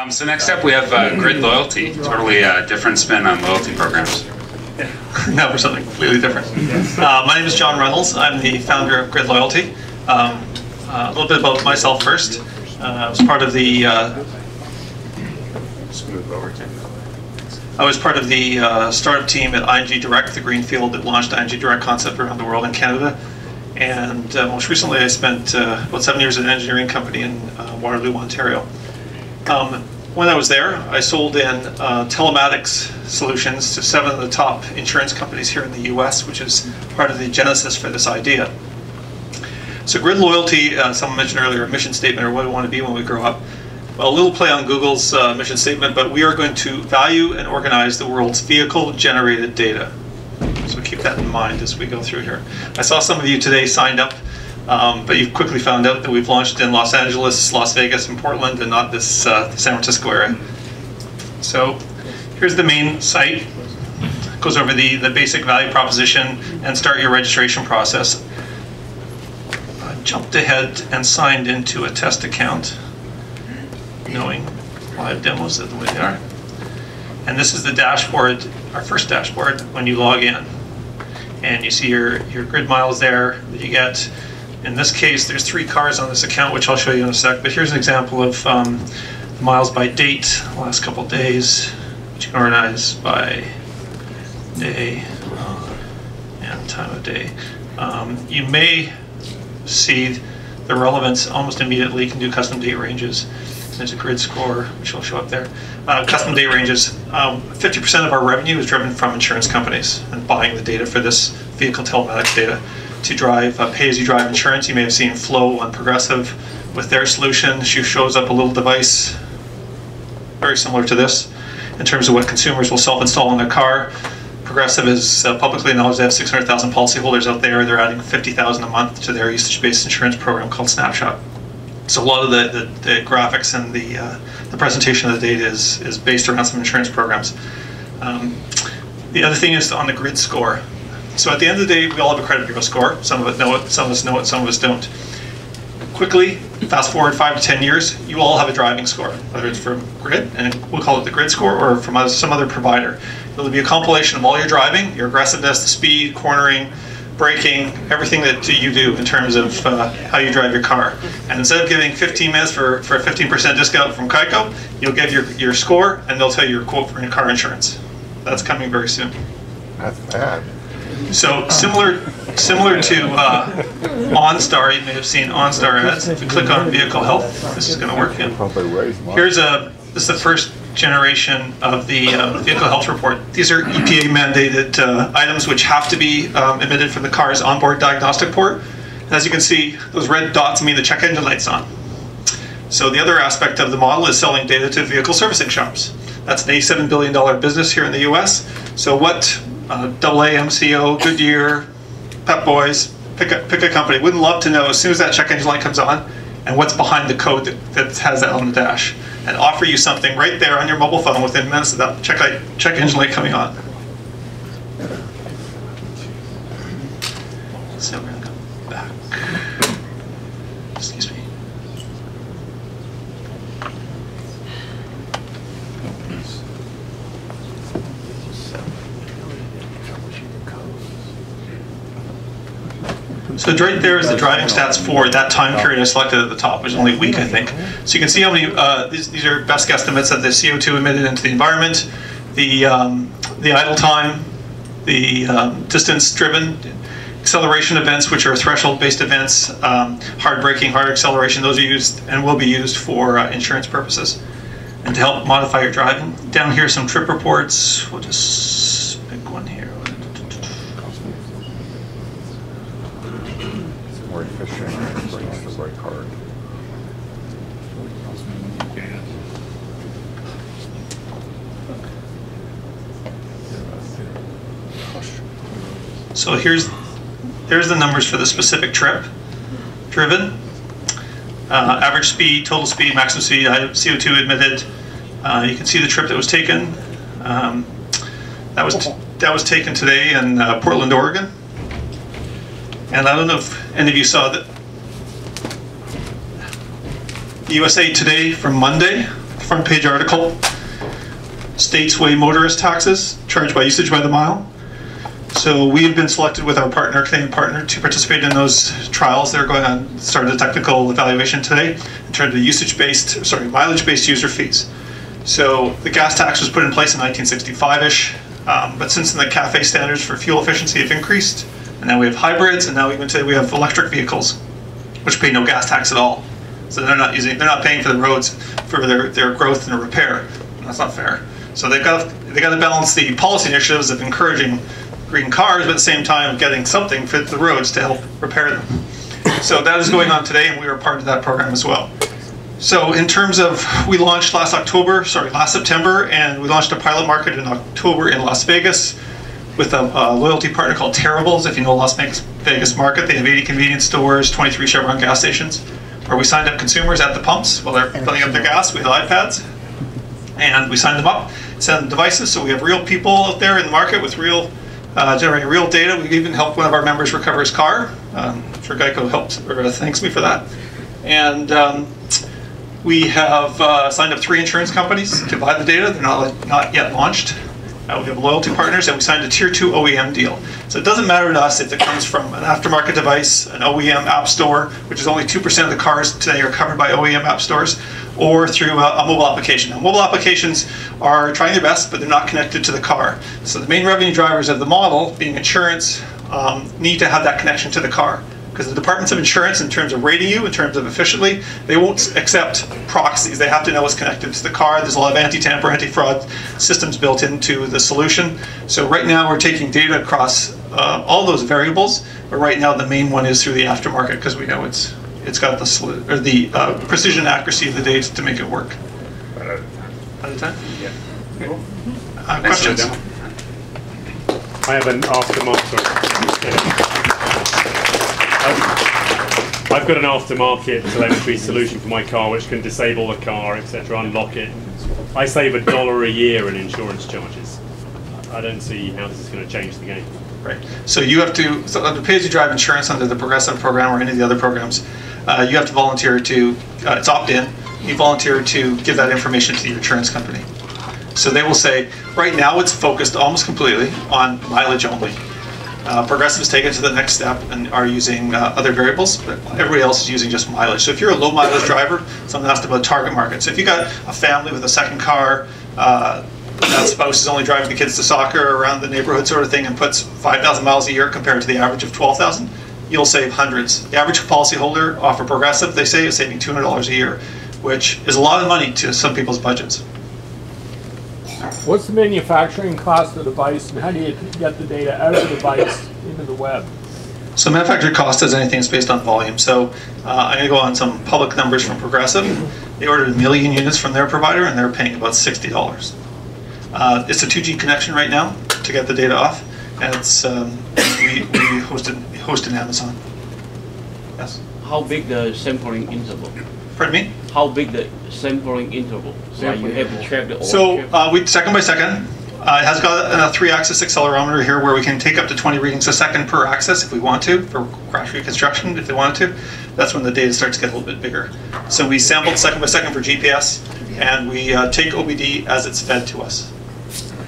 So next up we have grid loyalty, totally different spin on loyalty programs. Now for something completely different. My name is John Reynolds. I'm the founder of Grid Loyalty. A little bit about myself first. I was part of the startup team at ING Direct, the greenfield that launched ING Direct concept around the world in Canada. And most recently I spent about 7 years at an engineering company in Waterloo, Ontario. When I was there, I sold in telematics solutions to 7 of the top insurance companies here in the US, which is part of the genesis for this idea. So grid loyalty, someone mentioned earlier, a mission statement, or what we want to be when we grow up. Well, a little play on Google's mission statement, but we are going to value and organize the world's vehicle-generated data. So keep that in mind as we go through here. I saw some of you today signed up, but you've quickly found out that we've launched in Los Angeles, Las Vegas, and Portland, and not this San Francisco area. So here's the main site. It goes over the basic value proposition and start your registration process. I jumped ahead and signed into a test account, knowing live demos are the way they are. And this is the dashboard, our first dashboard, when you log in. And you see your grid miles there that you get. In this case, there's 3 cars on this account, which I'll show you in a sec. But here's an example of the miles by date, last couple of days, which you can organize by day and time of day. You may see the relevance almost immediately. You can do custom date ranges. There's a grid score, which will show up there. Custom date ranges. 50% of our revenue is driven from insurance companies and buying the data for this vehicle telematics data to drive pay-as-you-drive insurance. You may have seen Flow on Progressive with their solution. She shows up a little device very similar to this in terms of what consumers will self-install in their car. Progressive is publicly acknowledged they have 600,000 policyholders out there. They're adding 50,000 a month to their usage-based insurance program called Snapshot. So a lot of the graphics and the presentation of the data is based around some insurance programs. The other thing is on the grid score. So at the end of the day, we all have a credit bureau score. Some of us know it, some of us know it, some of us don't. Quickly, fast forward 5 to 10 years, you all have a driving score, whether it's from Grid, and we'll call it the grid score, or from some other provider. It'll be a compilation of all your driving, your aggressiveness, the speed, cornering, braking, everything that you do in terms of how you drive your car. And instead of giving 15 minutes for a 15% discount from Geico, you'll give your score and they'll tell you your quote for your car insurance. That's coming very soon. That's bad. So similar to OnStar, you may have seen OnStar ads. If you click on vehicle health, this is going to work. This is the first generation of the vehicle health report. These are EPA mandated items which have to be emitted from the car's onboard diagnostic port. And as you can see, those red dots mean the check engine light's on. So the other aspect of the model is selling data to vehicle servicing shops. That's an $87 billion business here in the US. So what AA, MCO, Goodyear, Pep Boys, pick a company, wouldn't love to know as soon as that check engine light comes on and what's behind the code that has that on the dash, and offer you something right there on your mobile phone within minutes of that check engine light coming on. So we're going to go back. Excuse me. So right there is the driving stats for that time period I selected at the top, which is only a week, I think. So you can see how many, these are best guesstimates of the CO2 emitted into the environment, the idle time, the distance driven, acceleration events, which are threshold-based events, hard braking, hard acceleration. Those are used and will be used for insurance purposes. And to help modify your driving. Down here, some trip reports. We'll just pick one here. More efficient and brings the right card. So there's the numbers for the specific trip driven. Average speed, total speed, maximum speed, CO2 emitted. You can see the trip that was taken. That was taken today in Portland, Oregon. And I don't know if any of you saw that USA Today from Monday front page article. States weigh motorist taxes charged by usage by the mile. So we have been selected with our partner, Canadian partner, to participate in those trials that are going on. Started a technical evaluation today in terms of mileage-based user fees. So the gas tax was put in place in 1965-ish, but since then the CAFE standards for fuel efficiency have increased, and now we have hybrids, and now even today we have electric vehicles, which pay no gas tax at all. So they're not paying for the roads for their growth and repair. That's not fair. So they've got to balance the policy initiatives of encouraging green cars, but at the same time getting something for the roads to help repair them. So that is going on today, and we are part of that program as well. So in terms of, we launched last September, and we launched a pilot market in October in Las Vegas with a loyalty partner called Terribles. If you know Las Vegas market, they have 80 convenience stores, 23 Chevron gas stations, where we signed up consumers at the pumps while they're filling up their gas. We had iPads, and we signed them up, sent them devices, so we have real people out there in the market with generating real data. We even helped one of our members recover his car. I'm sure Geico thanks me for that. And we have signed up 3 insurance companies to buy the data. They're not yet launched. We have loyalty partners, and we signed a Tier 2 OEM deal. So it doesn't matter to us if it comes from an aftermarket device, an OEM app store, which is only 2% of the cars today are covered by OEM app stores, or through a mobile application. Now, mobile applications are trying their best, but they're not connected to the car. So the main revenue drivers of the model, being insurance, need to have that connection to the car. Because the departments of insurance, in terms of rating you, in terms of efficiently, they won't accept proxies. They have to know what's connected to the car. There's a lot of anti-tamper, anti-fraud systems built into the solution. So right now we're taking data across all those variables, but right now the main one is through the aftermarket, because we know it's got the precision and accuracy of the data to make it work. Out of time? Yeah. Cool. Questions? I have an aftermarket. I've got an aftermarket telemetry solution for my car which can disable the car, etc., unlock it. I save $1 a year in insurance charges. I don't see how this is going to change the game. Right. So you have to, under pay-as-you-drive insurance under the Progressive program or any of the other programs, you have to volunteer to, it's opt-in, you volunteer to give that information to the insurance company. So they will say, right now it's focused almost completely on mileage only. Progressive has taken it to the next step and are using other variables, but everybody else is using just mileage. So if you're a low mileage driver, someone asked about target market. So if you got a family with a second car, that spouse is only driving the kids to soccer around the neighborhood sort of thing and puts 5,000 miles a year compared to the average of 12,000, you'll save hundreds. The average policyholder off of Progressive, they say, is saving $200 a year, which is a lot of money to some people's budgets. What's the manufacturing cost of the device, and how do you get the data out of the device into the web? So manufacturing cost is anything that's based on volume. So I'm going to go on some public numbers from Progressive. They ordered 1 million units from their provider, and they're paying about $60. It's a 2G connection right now to get the data off, and it's we host in Amazon. Yes. How big the sampling interval? Pardon me? How big the sampling interval? So you have to track the. So we second by second. It has got a 3-axis accelerometer here where we can take up to 20 readings a second per axis if we want to, for crash reconstruction if they wanted to. That's when the data starts to get a little bit bigger. So we sampled second by second for GPS, and we take OBD as it's fed to us.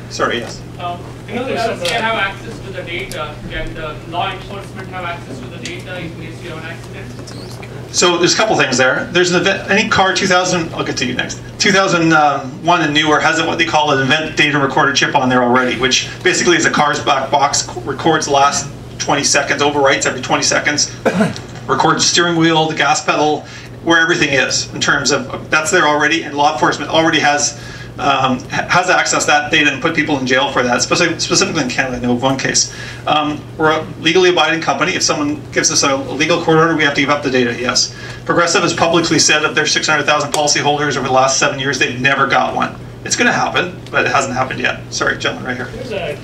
Sorry, yes? People else can have access to the data. Can the law enforcement have access to the data in case you have an accident? So there's a couple things there. There's an event, any car 2000, I'll get to you next, 2001 and newer has what they call an event data recorder chip on there already, which basically is a car's black box, records the last 20 seconds, overwrites every 20 seconds, records the steering wheel, the gas pedal, where everything is in terms of, that's there already, and law enforcement already has access to that data and put people in jail for that, specifically in Canada. I know of one case. We're a legally abiding company. If someone gives us a legal court order, we have to give up the data, yes. Progressive has publicly said of their 600,000 policyholders over the last 7 years, they've never got one. It's going to happen, but it hasn't happened yet. Sorry, gentleman right here. There's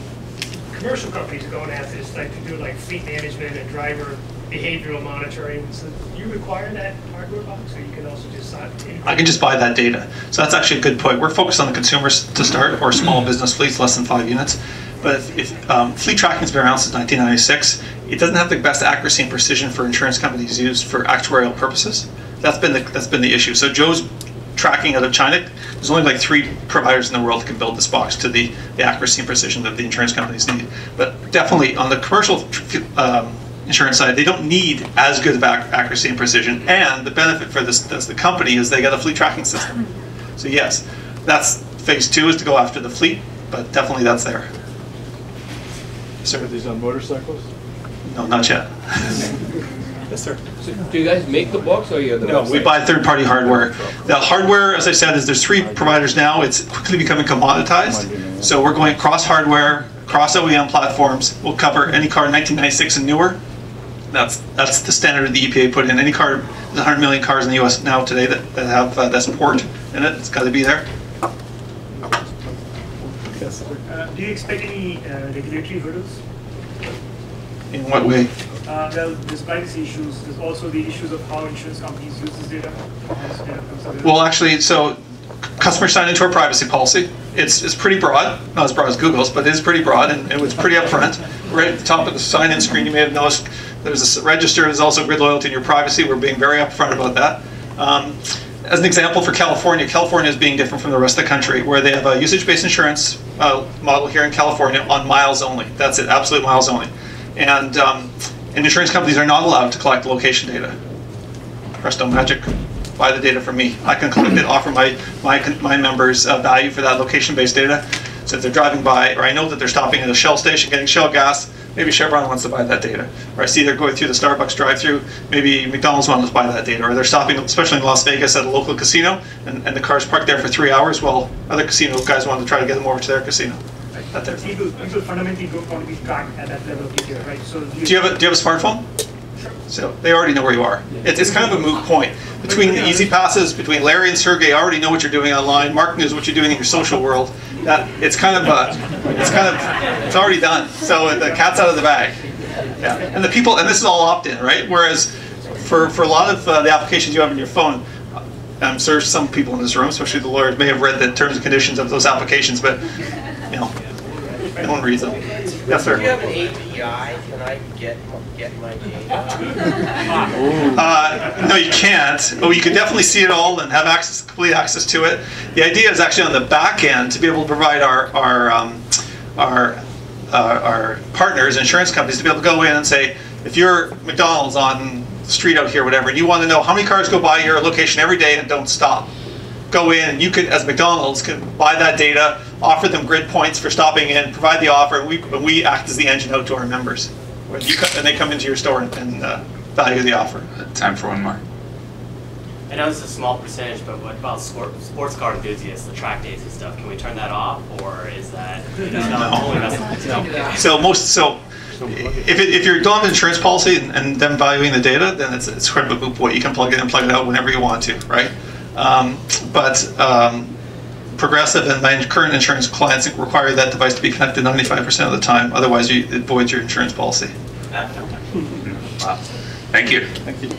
commercial companies going at this, like to do like fleet management and driver behavioral monitoring. So do you require that hardware box, or you can also just I can just buy that data. So that's actually a good point. We're focused on the consumers to start, or small business fleets, less than 5 units. But if fleet tracking has been around since 1996, it doesn't have the best accuracy and precision for insurance companies used for actuarial purposes. That's been the issue. So Joe's tracking out of China There's only like 3 providers in the world that can build this box to the accuracy and precision that the insurance companies need. But definitely on the commercial insurance side, they don't need as good of accuracy and precision. And the benefit for this as the company is they got a fleet tracking system. So yes, that's phase 2 is to go after the fleet, but definitely that's there. Sir, Are these on motorcycles? no, not yet. Yes, sir. So do you guys make the box or you're the No, we buy third-party hardware. The hardware, as I said, there's 3 providers now. It's quickly becoming commoditized. So we're going across hardware, across OEM platforms. We'll cover any car 1996 and newer. That's the standard the EPA put in. Any car, there's 100 million cars in the U.S. now today that have that port in it. It's got to be there. Yes, sir. Do you expect any regulatory hurdles? In what way? Well, there's privacy issues. There's also the issues of how insurance companies use this data. As data comes out. Well, actually, so customers sign into our privacy policy. It's pretty broad, not as broad as Google's, but it is pretty broad, and it was pretty upfront. Right at the top of the sign-in screen, you may have noticed there's a register. There's also grid loyalty in your privacy. We're being very upfront about that. As an example for California, California is being different from the rest of the country, where they have a usage-based insurance model here in California on miles only. That's it, absolute miles only. And insurance companies are not allowed to collect location data. Presto magic, buy the data from me. I can collect it, offer my members value for that location-based data. So if they're driving by, or I know that they're stopping at a Shell station getting Shell gas, maybe Chevron wants to buy that data. Or I see they're going through the Starbucks drive-thru, maybe McDonald's wants to buy that data. Or they're stopping, especially in Las Vegas, at a local casino, and the car's parked there for 3 hours while other casino guys want to try to get them over to their casino. People fundamentally don't want to be tracked at that level of detail, right? So do you have a smartphone? Sure. So they already know where you are. It's kind of a moot point. Between the easy passes, between Larry and Sergey, already know what you're doing online. Mark knows what you're doing in your social world. It's already done. So the cat's out of the bag. Yeah. And the people, and this is all opt-in, right? Whereas for a lot of the applications you have on your phone, I'm sure some people in this room, especially the lawyers, may have read the terms and conditions of those applications, but you know, no one reads them. Yes, sir. Do you have an API? Can I get my data? No, you can't. But you can definitely see it all and have complete access to it. The idea is actually on the back end to be able to provide our partners, insurance companies, to be able to go in and say, if you're McDonald's on the street out here, whatever, and you want to know how many cars go by your location every day and don't stop, go in and you can, as McDonald's, can buy that data, offer them grid points for stopping in, provide the offer, and we act as the engine out to our members. And they come into your store and value the offer. Time for one more. I know this is a small percentage, but what about sports car enthusiasts, the track days and stuff? Can we turn that off, or is that no? So if you're going with insurance policy and them valuing the data, then it's kind of a moot point. You can plug it in and plug it out whenever you want to, right? Progressive and my current insurance clients require that device to be connected 95% of the time. Otherwise, it voids your insurance policy. Wow. Thank you. Thank you.